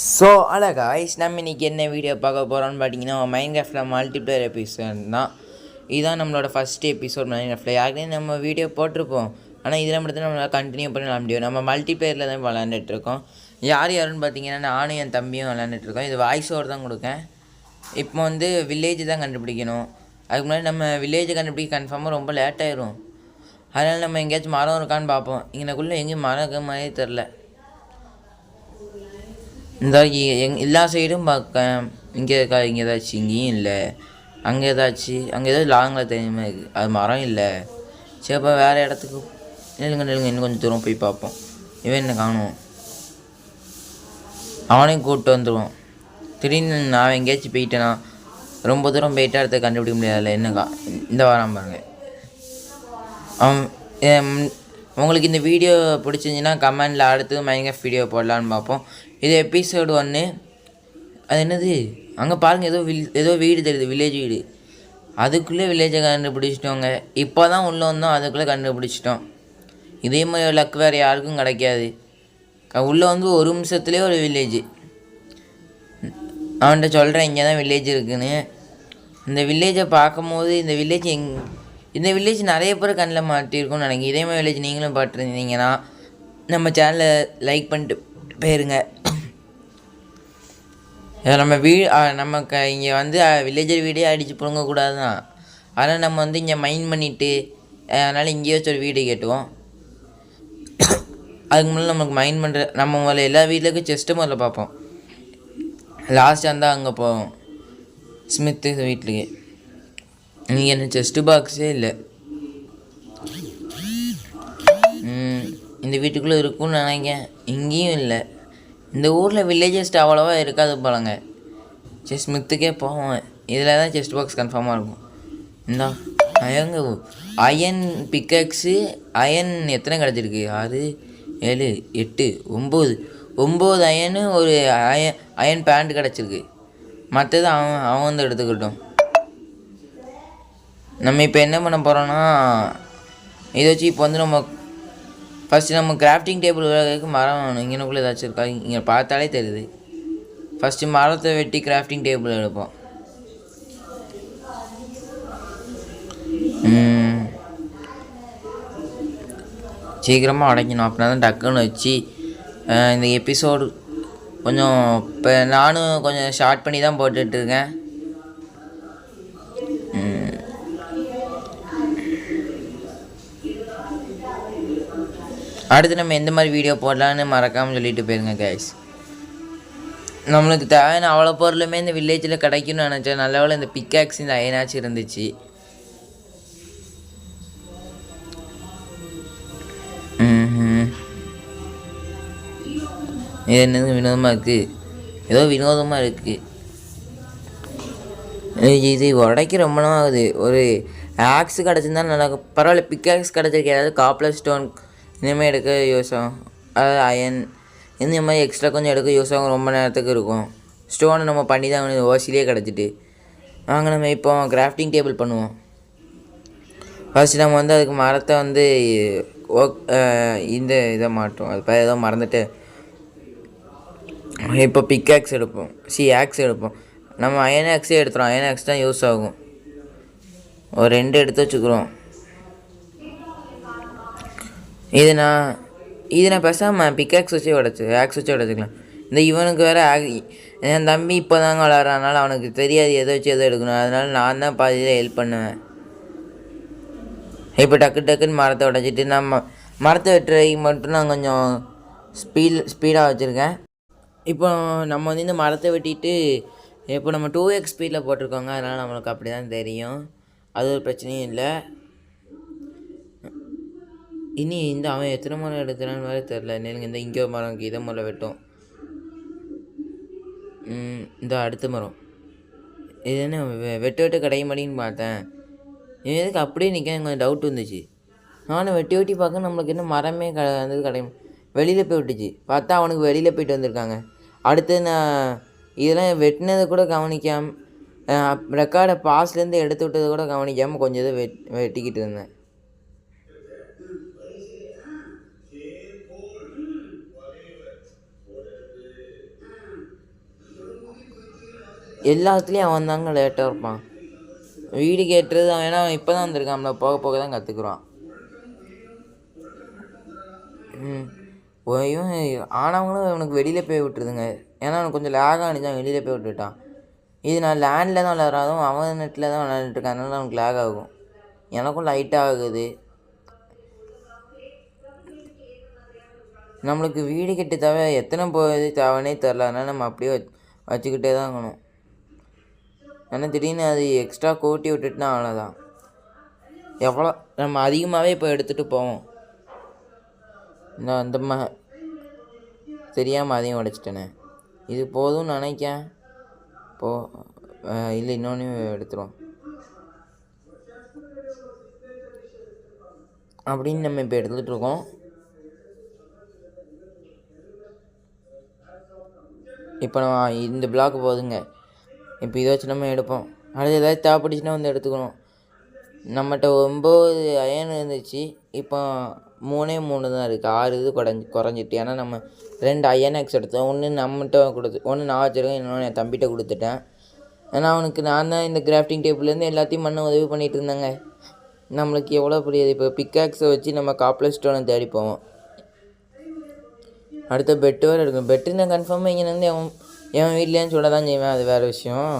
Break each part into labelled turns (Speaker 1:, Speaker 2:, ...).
Speaker 1: So hello guys, நம்ம இன்றைக்கி என்ன வீடியோ பார்க்க போகிறோம்னு பார்த்தீங்கன்னா மைன்கிராஃப்டில் மல்டிப்ளேயர் எபிசோட் தான். இதுதான் நம்மளோட ஃபஸ்ட் எபிசோட் மைன்கிராஃப்டில். யாருக்குமே நம்ம வீடியோ போட்டிருப்போம், ஆனால் இதில் மட்டும் நம்மளால் கண்டினியூ பண்ணி விளாட முடியும். நம்ம மல்டிப்ளேயரில் தான் விளாண்டுட்ருக்கோம். யாருன்னு பார்த்தீங்கன்னா நானும் என் தம்பியும் விளாண்டுட்ருக்கோம். இது வாய்ஸ் ஓவர் தான் கொடுக்கேன். இப்போ வந்து வில்லேஜ் தான் கண்டுபிடிக்கணும். அதுக்கு முன்னாடி நம்ம வில்லேஜை கண்டுபிடிக்க கன்ஃபார்மாக ரொம்ப லேட் ஆயிரும். அதனால் நம்ம எங்கேயாச்சும் மரம் இருக்கான்னு பார்ப்போம். இங்கனக்குள்ளே எங்கேயும் மரம் இருக்க மாதிரியே தெரில. இந்த எல்லா சைடும் பார்க்க இங்கே இருக்கா, இங்கே ஏதாச்சும் இங்கேயும் இல்லை, அங்கே ஏதாச்சும் அங்கே ஏதாவது லாங்கில் தெரியுமா இருக்குது, அது மரம் இல்லை. சரி, அப்போ வேறு இடத்துக்கு நெல்லுங்க இன்னும் கொஞ்சம் தூரம் போய் பார்ப்போம். இவன் என்ன காணும், அவனையும் கூப்பிட்டு வந்துடுவோம். திடீர்னு நான் எங்கேயாச்சும் போயிட்டேன்னா ரொம்ப தூரம் போயிட்டா இடத்த கண்டுபிடிக்க முடியாதுல்ல. என்னக்கா இந்த வாரம் பாருங்க. உங்களுக்கு இந்த வீடியோ பிடிச்சிருந்துச்சின்னா கமெண்டில் அடுத்து மைன்கிராஃப்ட் வீடியோ போடலான்னு பார்ப்போம். இது எபிசோடு 1. அது என்னது, அங்கே பாருங்கள், ஏதோ வீடு தெரியுது, வில்லேஜ் வீடு. அதுக்குள்ளே வில்லேஜை கண்டுபிடிச்சிட்டோங்க. இப்போ தான் உள்ளே வந்தோம், அதுக்குள்ளே கண்டுபிடிச்சிட்டோம். இதே மாதிரி லக் வேறு யாருக்கும் கிடைக்காது. உள்ளே வந்து ஒரு நிமிஷத்துலேயே ஒரு வில்லேஜ். அவன்கிட்ட சொல்கிறேன் இங்கே தான் வில்லேஜ் இருக்குதுன்னு. இந்த வில்லேஜை பார்க்கும் போது இந்த வில்லேஜ் நிறைய பேர் கண்ணில் மாட்டியிருக்கும்னு நினைக்கிறேன். இதே மாதிரி வில்லேஜ் நீங்களும் பார்த்துருந்தீங்கன்னா நம்ம சேனலை லைக் பண்ணிட்டு போயிருங்க. நம்ம இங்கே வந்து வில்லேஜர் வீடே அடித்து பிடுங்கக்கூடாது தான். அதனால் நம்ம வந்து இங்கே மைண்ட் பண்ணிவிட்டு அதனால் இங்கேயே வச்சு ஒரு வீடு கேட்டுவோம். அதுக்கு முன்னாடி நமக்கு மைண்ட் பண்ணுற நம்ம முதல்ல எல்லா வீட்லேயும் செஸ்ட்டு முதல்ல பார்ப்போம். லாஸ்ட்டாக இருந்தால் அங்கே போவோம், ஸ்மித்து வீட்லேயே. இங்கே என்ன செஸ்ட்டு பாக்ஸே இல்லை. இந்த வீட்டுக்குள்ளே இருக்குன்னு நினைக்கிறேன், இங்கேயும் இல்லை. இந்த ஊரில் வில்லேஜஸ்ட்டு அவ்வளோவா இருக்காது போலங்க. சரி, ஸ்மித்துக்கே போவோம். இதில் தான் செஸ்ட் பாக்ஸ் கன்ஃபார்மாக இருக்கும். இந்தா அயன் பிக்கக்ஸு அயன் எத்தனை கிடச்சிருக்கு, 6 7 8 9 அயனு ஒரு அயன் பேண்ட் கிடச்சிருக்கு. மற்றது அவன் வந்து எடுத்துக்கிட்டோம். நம்ம இப்போ என்ன பண்ண போகிறோன்னா, இதை வச்சு இப்போ வந்து நம்ம ஃபஸ்ட்டு நம்ம கிராஃப்டிங் டேபிள் விளையாடுறதுக்கு மரம் வேணும். இங்கேனுக்குள்ளே ஏதாச்சும் இருக்கா, இங்கே பார்த்தாலே தெரியுது. ஃபஸ்ட்டு மரத்தை வெட்டி கிராஃப்டிங் டேபிள் எடுப்போம். சீக்கிரமாக உடைக்கணும், அப்படின்னா தான் டக்குன்னு வச்சு இந்த எபிசோடு கொஞ்சம் இப்போ நானும் கொஞ்சம் ஷார்ட் பண்ணி தான் போட்டுட்ருக்கேன். அடுத்து நம்ம எந்த மாதிரி வீடியோ போடலான்னு மறக்காமல் சொல்லிட்டு போயிருங்க கைஸ். நம்மளுக்கு தேவையான அவ்வளோ பொருளுமே இந்த வில்லேஜில் கிடைக்கும்னு நினச்சேன். நல்ல வேளை இந்த பிக்காக்ஸ் இந்த அயனாச்சும் இருந்துச்சு. இது என்னது வினோதமாக இருக்குது, ஏதோ வினோதமாக இருக்குது. இது உடைக்க ரொம்ப நாள் ஆகுது. ஒரு ஆக்ஸு கிடச்சிருந்தாலும் நல்லா பரவாயில்ல. பிக்காக்ஸ் கிடச்சிருக்கு, ஏதாவது காப்லர் ஸ்டோன் இந்தமாதிரி எடுக்க யூஸ் ஆகும். அதாவது அயன் இந்த மாதிரி எக்ஸ்ட்ரா கொஞ்சம் எடுக்க யூஸ் ஆகும். ரொம்ப நேரத்துக்கு இருக்கும். ஸ்டோனை நம்ம பண்ணி தான் ஓசிலே கிடச்சிட்டு. வாங்க நம்ம இப்போ கிராஃப்டிங் டேபிள் பண்ணுவோம். ஃபஸ்ட்டு நம்ம வந்து அதுக்கு மரத்தை வந்து இந்த இதை மாட்டோம். அது ஏதோ மறந்துட்டு இப்போ பிக்காக்ஸ் எடுப்போம், ஆக்ஸ் எடுப்போம். நம்ம அயன் ஆக்ஸே எடுத்துகிறோம். அயன் ஆக்ஸ் தான் யூஸ் ஆகும். ஒரு 2 எடுத்து வச்சுக்கிறோம். இது நான் பேசாமல் பிக்காக்ஸ் வச்சு ஆக்ஸ் வச்சு உடச்சிக்கலாம். இந்த இவனுக்கு வேறு என் தம்பி இப்போ தாங்க விளாட்றதுனால அவனுக்கு தெரியாது எதை வச்சு எதை எடுக்கணும். அதனால நான் தான் பாதியில் ஹெல்ப் பண்ணுவேன். இப்போ டக்குன்னு மரத்தை உடச்சிட்டு நம்ம மரத்தை வெட்டுறதுக்கு மட்டும் நான் கொஞ்சம் ஸ்பீடாக வச்சுருக்கேன். இப்போ நம்ம வந்து இந்த மரத்தை வெட்டிட்டு இப்போ நம்ம 2x ஸ்பீடில் போட்டிருக்கோங்க. அதனால் நம்மளுக்கு அப்படி தான் தெரியும். அது ஒரு பிரச்சனையும் இல்லை. இனி இந்த அவன் எத்தனை மரம் எடுத்துறான்னு வேறு தெரில. இந்த இங்கே மரம் இதை மரம் வெட்டும். இந்த அடுத்த மரம் இது என்ன வெட்டு கிடைக்க மாட்டேன்னு பார்த்தேன். எதுக்கு அப்படியே நிற்க கொஞ்சம் டவுட் வந்துச்சு. நானும் வெட்டி பார்க்க நம்மளுக்கு என்ன மரமே வந்தது கிடைக்கும். வெளியில் போய் விட்டுச்சு. பார்த்தா அவனுக்கு வெளியில் போயிட்டு வந்திருக்காங்க. அடுத்து நான் இதெல்லாம் வெட்டினதை கூட கவனிக்காமல் ரெக்கார்டை பாஸ்லேருந்து எடுத்து விட்டதை கூட கவனிக்காமல் கொஞ்சம் இதை வெட்டிக்கிட்டு இருந்தேன். எல்லாத்துலேயும் அவன் தாங்க லேட்டாக இருப்பான். வீடு கேட்டுறது அவன், ஏன்னா இப்போ தான் வந்திருக்கான்ல, போக போக தான் கற்றுக்குறான். இவன் ஆனவங்களும் அவனுக்கு வெளியில் போய் விட்டுருதுங்க. ஏன்னா அவனுக்கு கொஞ்சம் லேக் ஆனிச்சான், வெளியில் போய் விட்டுட்டான். இது நான் லேண்டில் தான் விளையாடுறதும் அவன் நெட்டில் தான் விளையாண்டுருக்கான், அதனால அவனுக்கு லேக் ஆகும். எனக்கும் லைட்டாக ஆகுது. நம்மளுக்கு வீடு கட்டி தேவை, எத்தனை போகுது தேவைன்னே தெரில, அதனால் நம்ம அப்படியே வச்சுக்கிட்டே தான் இருக்கணும். ஏன்னா திடீர்னு அது எக்ஸ்ட்ரா கூட்டி விட்டுட்டுனா அவ்வளோதான். எவ்வளோ நம்ம அதிகமாகவே இப்போ எடுத்துகிட்டு போவோம். இந்த தெரியாமல் அதையும் உடைச்சிட்டேனே. இது போதும்னு நினைக்கேன். இல்லை இன்னொன்று எடுத்துருவோம் அப்படின்னு நம்ம இப்போ எடுத்துகிட்டு இருக்கோம். இப்போ நம்ம இந்த பிளாக் போதுங்க. இப்போ இதை வச்சு நம்ம எடுப்போம். அடுத்து ஏதாவது தேவைப்பட்டுச்சுன்னா வந்து எடுத்துக்கணும். நம்மகிட்ட 9 அயன் இருந்துச்சு, இப்போ 3 தான் இருக்குது. 6 இது குறைஞ்சிட்டு. ஏன்னா நம்ம 2 அயன்-எக்ஸ் எடுத்தோம். ஒன்று நம்மகிட்ட ஒன்று நான் வச்சுருக்கேன், இன்னொன்று என் தம்பிகிட்ட கொடுத்துட்டேன். ஏன்னா அவனுக்கு நான் தான் இந்த கிராஃப்டிங் டேபிள்லேருந்து எல்லாத்தையும் உதவி பண்ணிகிட்டு இருந்தேங்க. நம்மளுக்கு எவ்வளோ புரியுது. இப்போ பிக்காக்ஸை வச்சு நம்ம காப்லர் ஸ்டோனை தேடி போவோம். அடுத்த பெட்டு வேறு எடுக்கும். பெட்டு நான் கன்ஃபார்மாக இங்கேருந்து என் வீட்லேன்னு சொல்ல தான் செய்வேன், அது வேறு விஷயம்.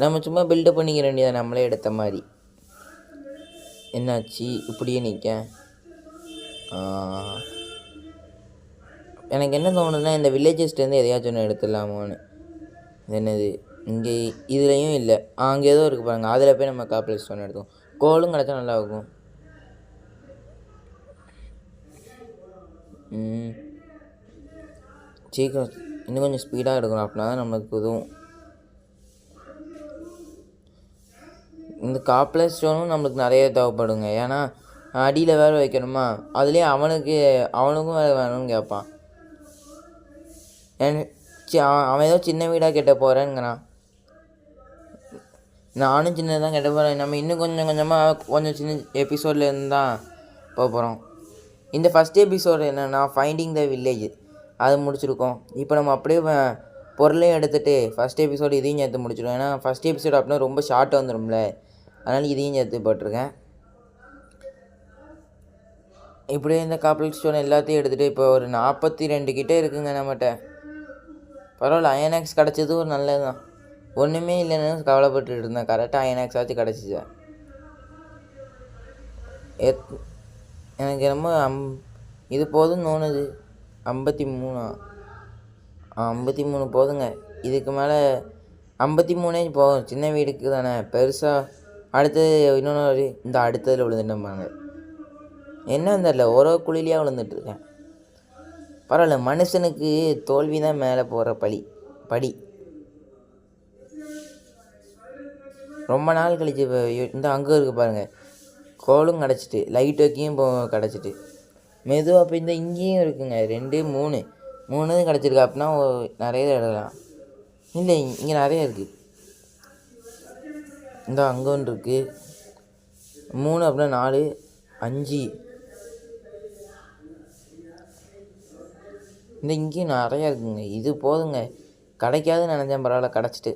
Speaker 1: நம்ம சும்மா பில்டப் பண்ணிக்க வேண்டியதை நம்மளே எடுத்த மாதிரி. என்னாச்சு இப்படியே நிற்க? எனக்கு என்ன தோணுதுன்னா, இந்த வில்லேஜஸ்லேருந்து எதையாச்சும் ஒன்று எடுத்துடலாமோன்னு. என்னது இங்கே இதுலேயும் இல்லை, அங்கே ஏதோ இருக்குது பாருங்கள், அதில் போய் நம்ம காப்லர் ஸ்டோன் எடுத்துவோம். கோலும் கிடச்சா நல்லா இருக்கும். சீக்கிரம் இன்னும் கொஞ்சம் ஸ்பீடாக எடுக்கணும், அப்படின்னா தான் நம்மளுக்கு இதுவும். இந்த காப்லர் ஸ்டோனும் நம்மளுக்கு நிறைய தேவைப்படுங்க. ஏன்னா அடியில் வேறு வைக்கணுமா, அதுலேயும் அவனுக்கும் வேறு வேணும்னு கேட்பான். அவன் ஏதோ சின்ன வீடாக கெட்ட போகிறேங்கிறான். நானும் சின்னதான் கெட்ட போகிறேன். நம்ம இன்னும் கொஞ்சம் சின்ன எபிசோட்லேருந்து தான் போகிறோம். இந்த ஃபஸ்ட் எபிசோடு என்னென்னா ஃபைண்டிங் த வில்லேஜ், அது முடிச்சிருக்கோம். இப்போ நம்ம அப்படியே பொருளையும் எடுத்துகிட்டு ஃபஸ்ட் எபிசோடு இதையும் சேர்த்து முடிச்சிடுவோம். ஏன்னா ஃபஸ்ட் எபிசோடு அப்படின்னா ரொம்ப ஷார்ட்டாக வந்துடும்ல, அதனால் இதையும் சேர்த்து போட்டிருக்கேன். இப்படியே இந்த காப்லர் ஸ்டோன் எல்லாத்தையும் எடுத்துகிட்டு இப்போ ஒரு 42 கிட்டே இருக்குங்க நம்மகிட்ட. பரவாயில்ல, அயன்-எக்ஸ் கிடச்சது ஒரு நல்லது தான். ஒன்றுமே இல்லைன்னு கவலைப்பட்டுட்டு இருந்தேன். கரெக்டாக அயன்-எக்ஸ் ஆச்சு கிடச்சிச்சேன். எனக்கு ரொம்ப இது போதும்னு தோணுது. 53 போதுங்க. இதுக்கு மேலே 53 போதும். சின்ன வீடுக்கு தானே, பெருசாக அடுத்தது இன்னொன்று இந்த அடுத்ததில் விழுந்துட்டோம்பாங்க. என்னன்னு தெரில, ஒரு குழிலையாக விழுந்துட்டுருக்கேன். பரவாயில்ல, மனுஷனுக்கு தோல்வி தான் மேலே போகிற படி. ரொம்ப நாள் கழிச்சு இந்த அங்கே இருக்குது பாருங்கள், கோலும் கிடச்சிட்டு, லைட் வைக்கியும் கிடச்சிட்டு, மெதுவாக இப்போ இந்த இங்கேயும் இருக்குங்க. 2 3 கிடச்சிருக்கு. அப்படின்னா நிறைய இடலாம் இல்லை, இங்கே நிறைய இருக்குது. இந்த அங்கே ஒன்று இருக்குது. 3 அப்படின்னா 4 5. இந்த இங்கேயும் நிறையா இருக்குங்க. இது போதுங்க, கிடைக்காதுன்னு நினச்சேன். பரவாயில்ல, கிடச்சிட்டு.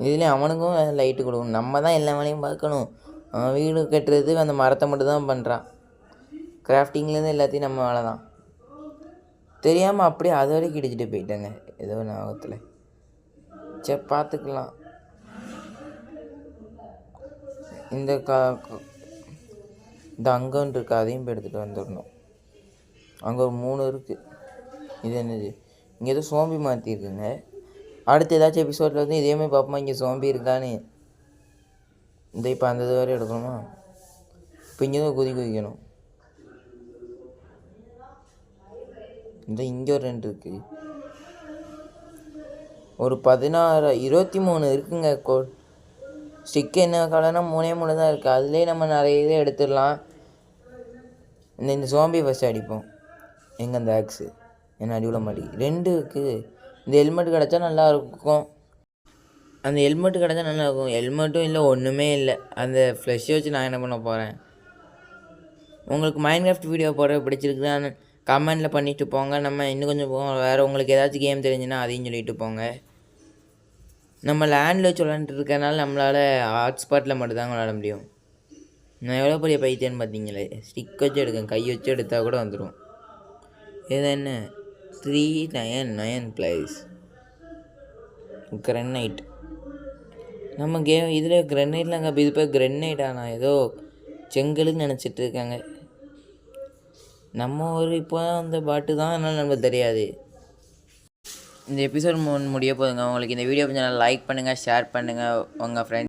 Speaker 1: இதுலேயும் அவனுக்கும் லைட்டு கொடுக்கணும். நம்ம தான் எல்லா வேலையும் பார்க்கணும். வீடு கட்டுறது அந்த மரத்தை மட்டும் தான் பண்ணுறான். கிராஃப்டிங்லேருந்து எல்லாத்தையும் நம்ம வேலை தான். தெரியாமல் அப்படியே அது வரைக்கும் இடிச்சிட்டு போயிட்டேங்க ஏதோ ஞாபகத்தில். சரி, பார்த்துக்கலாம். இந்த அங்கே ஒன்று இருக்குது, அதையும் போய் எடுத்துகிட்டு வந்துடணும். அங்கே ஒரு 3 இருக்குது. இது என்னது, இங்கே ஏதோ சோம்பி மாற்றிருக்குங்க. அடுத்து ஏதாச்சும் எபிசோடில் வந்து இதேமாதிரி பார்ப்போமா, இங்கே சோம்பி இருக்கான்னு. இந்த இப்போ அந்த இது வரை எடுக்கணுமா? இப்போ இங்கே தான் குதிக்கணும். இந்த இங்கே ஒரு 2 இருக்குது. ஒரு 16 23 இருக்குங்க. ஸ்டிக்கு என்ன கலர்னா 3 தான் இருக்குது. அதுலேயே நம்ம நிறைய இதை எடுத்துடலாம். இந்த சோம்பி ஃபஸ்ட்டு அடிப்போம். எங்கே அந்த ஆக்ஸு என்ன அடி விட மாட்டேங்குது. 2 இருக்குது. இந்த ஹெல்மெட் கிடச்சா நல்லாயிருக்கும். அந்த ஹெல்மெட்டு கிடச்சா நல்லாயிருக்கும். ஹெல்மெட்டும் இல்லை, ஒன்றுமே இல்லை. அந்த ஃப்ளஷை வச்சு நான் என்ன பண்ண போகிறேன்? உங்களுக்கு மைன்கிராஃப்ட் வீடியோ போட பிடிச்சிருக்குதான்னு கமெண்டில் பண்ணிவிட்டு போங்க. நம்ம இன்னும் கொஞ்சம் வேறு உங்களுக்கு ஏதாச்சும் கேம் தெரிஞ்சுன்னா அதையும் சொல்லிட்டு போங்க. நம்ம லேண்டில் வச்சு விளாண்டுட்டு இருக்கனால நம்மளால் ஹாட்ஸ்பாட்டில் மட்டும்தாங்க விளாட முடியும். நான் எவ்வளோ பெரிய பைத்தியன்னு பார்த்தீங்களே, ஸ்டிக் வச்சு எடுக்கேன், கை வச்சு எடுத்தால் கூட வந்துடும். இது என்ன 399 ப்ளேஸ் கிரனைட். நம்ம கேம் இதில் கிரனைட்லாங்க, இது பேர் கிரனைட்டா? நான் ஏதோ செங்கலுன்னு நினச்சிட்டு இருக்காங்க. நம்ம ஒரு இப்போ தான் அந்த பாட்டு தான், அதனால் நமக்கு தெரியாது. இந்த எபிசோட் முடிய போதுங்க. உங்களுக்கு இந்த வீடியோ கொஞ்சம் லைக் பண்ணுங்கள், ஷேர் பண்ணுங்கள் உங்கள் ஃப்ரெண்ட்ஸ்